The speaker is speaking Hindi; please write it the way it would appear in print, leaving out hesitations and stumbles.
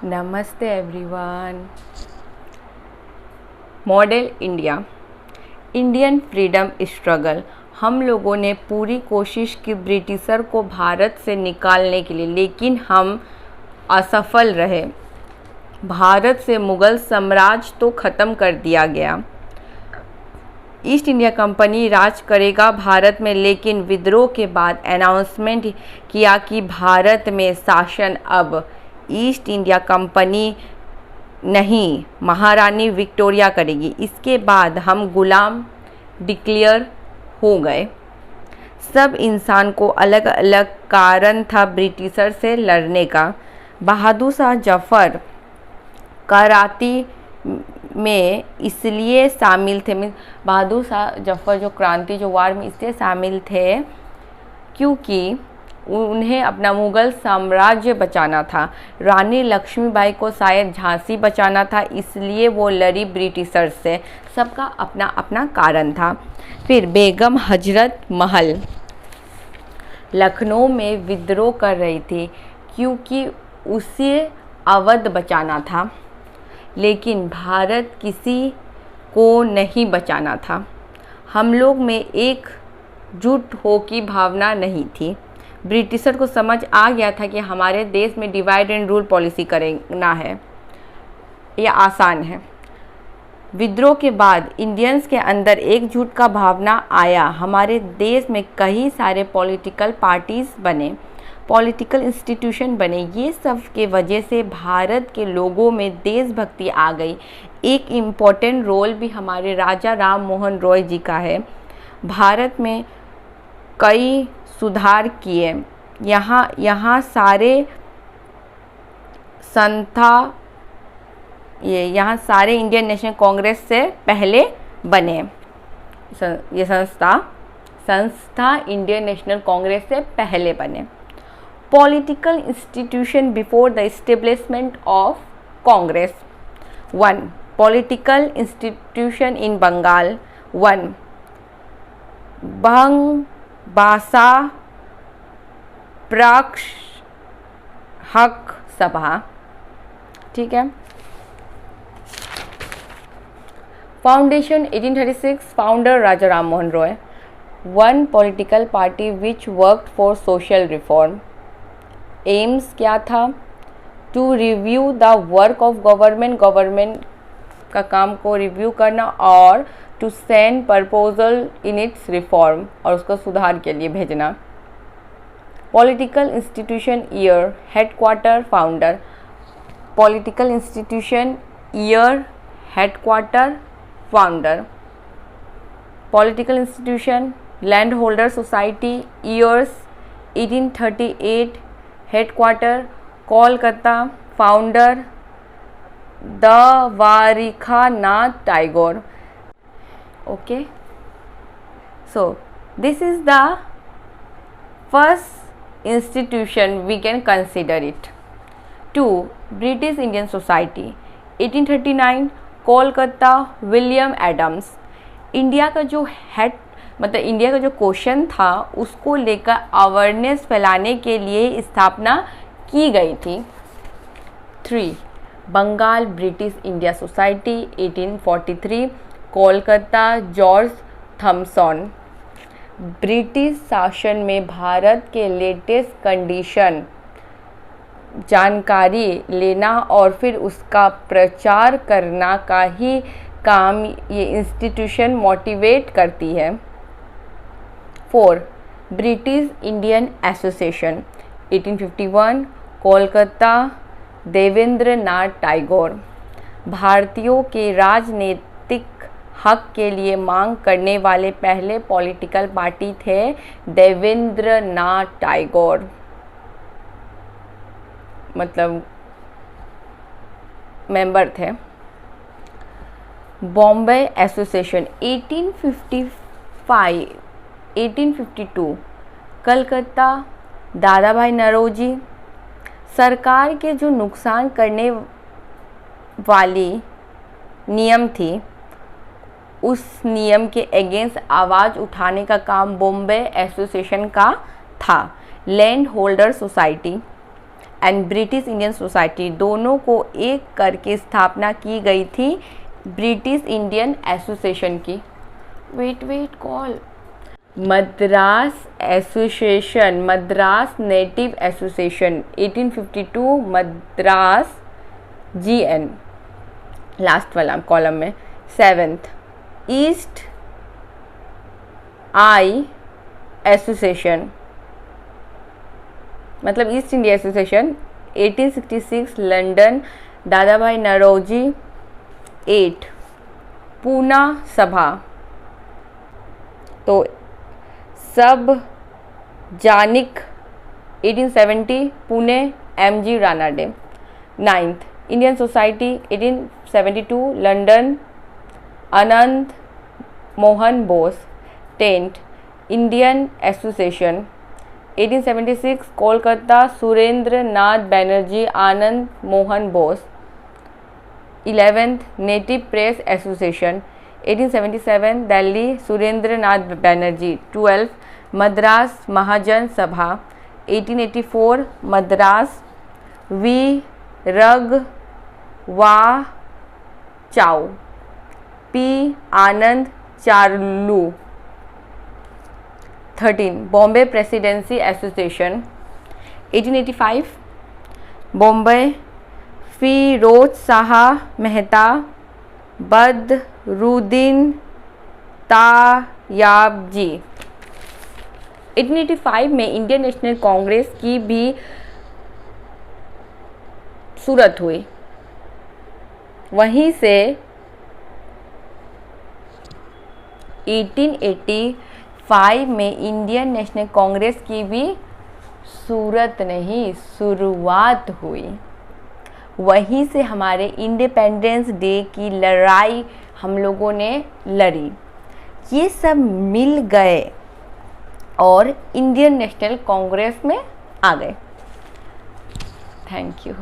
नमस्ते everyone. Model India, Indian freedom struggle. हम लोगों ने पूरी कोशिश की ब्रिटिशर को भारत से निकालने के लिए, लेकिन हम असफल रहे। भारत से मुग़ल साम्राज्य तो ख़त्म कर दिया गया। ईस्ट इंडिया कंपनी राज करेगा भारत में, लेकिन विद्रोह के बाद अनाउंसमेंट किया कि भारत में शासन अब ईस्ट इंडिया कंपनी नहीं, महारानी विक्टोरिया करेगी। इसके बाद हम गुलाम डिक्लेयर हो गए। सब इंसान को अलग अलग कारण था ब्रिटिशर से लड़ने का। बहादुर शाह जफ़र कराची में इसलिए शामिल थे, बहादुर शाह जफ़र जो क्रांति जो वार में इसलिए शामिल थे क्योंकि उन्हें अपना मुग़ल साम्राज्य बचाना था। रानी लक्ष्मीबाई को शायद झांसी बचाना था, इसलिए वो लड़ी ब्रिटिशर से। सबका अपना अपना कारण था। फिर बेगम हजरत महल लखनऊ में विद्रोह कर रही थी क्योंकि उसे अवध बचाना था, लेकिन भारत किसी को नहीं बचाना था। हम लोग में एकजुट हो की भावना नहीं थी। ब्रिटिशर को समझ आ गया था कि हमारे देश में डिवाइड एंड रूल पॉलिसी करना है, यह आसान है। विद्रोह के बाद इंडियंस के अंदर एकजुट का भावना आया। हमारे देश में कई सारे पॉलिटिकल पार्टीज़ बने, पॉलिटिकल इंस्टीट्यूशन बने। ये सब के वजह से भारत के लोगों में देशभक्ति आ गई। एक इम्पॉर्टेंट रोल भी हमारे राजा राम मोहन रॉय जी का है। भारत में कई सुधार किए। यहाँ सारे यहाँ सारे इंडियन नेशनल कांग्रेस से पहले बने। ये संस्था इंडियन नेशनल कांग्रेस से पहले बने। Political institution before the establishment of Congress. 1. Political institution in Bengal. 1. Bhasha Prakash Haq Sabha. ठीक है। Foundation 1836, founder Raja Ram Mohan Roy. 1 political party which worked for social reform. Aims क्या था? To review the work of government का काम को रिव्यू करना, और to send proposal in its reform, और उसको सुधार के लिए भेजना। Political institution year, headquarter, founder. Political institution year, headquarter, founder. Political institution land holder society years 1838, headquarter Kolkata, founder Dwarka Nath Tagore. Okay, so this is the first institution we can consider it. 2. British Indian Society 1839, Kolkata, William Adams. India का जो इंडिया का जो क्वेश्चन था उसको लेकर अवेयरनेस फैलाने के लिए स्थापना की गई थी। 3. Bengal British India Society 1843, Kolkata, George Thomson. British शासन में भारत के लेटेस्ट कंडीशन जानकारी लेना और फिर उसका प्रचार करना का ही काम ये इंस्टीट्यूशन मोटिवेट करती है। 4. British Indian association 1851, Kolkata, Devendra Nath Tagore. भारतीयों के राजनीतिक हक के लिए मांग करने वाले पहले पॉलिटिकल पार्टी थे देवेंद्र नाथ टैगोर, मतलब मेंबर थे। बॉम्बे एसोसिएशन 1852, कलकत्ता, दादा भाई नौरोजी। सरकार के जो नुकसान करने वाली नियम थी उस नियम के अगेंस्ट आवाज़ उठाने का काम बॉम्बे एसोसिएशन का था। Land holder society and British Indian society, दोनों को एक करके स्थापना की गई थी ब्रिटिश इंडियन एसोसिएशन की। वेट कॉल Madras association, Madras native association 1852, Madras GN last वाला कॉलम में। 7th ईस्ट आई एसोसिएशन, मतलब east India association 1866 London, Dadabhai Naoroji. 8 Poona Sabha, तो सब जानिक 1870 Pune MG Ranade. 9th Indian society 1872 London Anant Mohan Bose. 10th Indian association 1876 Kolkata Surendra Nath Banerjee Anand Mohan Bose. 11th native press association 1877 Delhi Surendra Nath Banerjee. 12th Madras Mahajan Sabha 1884 Madras V रग वा चाओ P Anandacharlu. 13 Bombay presidency association 1885 Bombay Firoz Shah Mehta Badruddin Tyabji. 1885 में इंडियन नेशनल कांग्रेस की भी सूरत हुई। वहीं से 1885 में इंडियन नेशनल कांग्रेस की भी सूरत नहीं शुरुआत हुई। वहीं से हमारे इंडिपेंडेंस डे की लड़ाई हम लोगों ने लड़ी। ये सब मिल गए और इंडियन नेशनल कांग्रेस में आ गए। Thank you.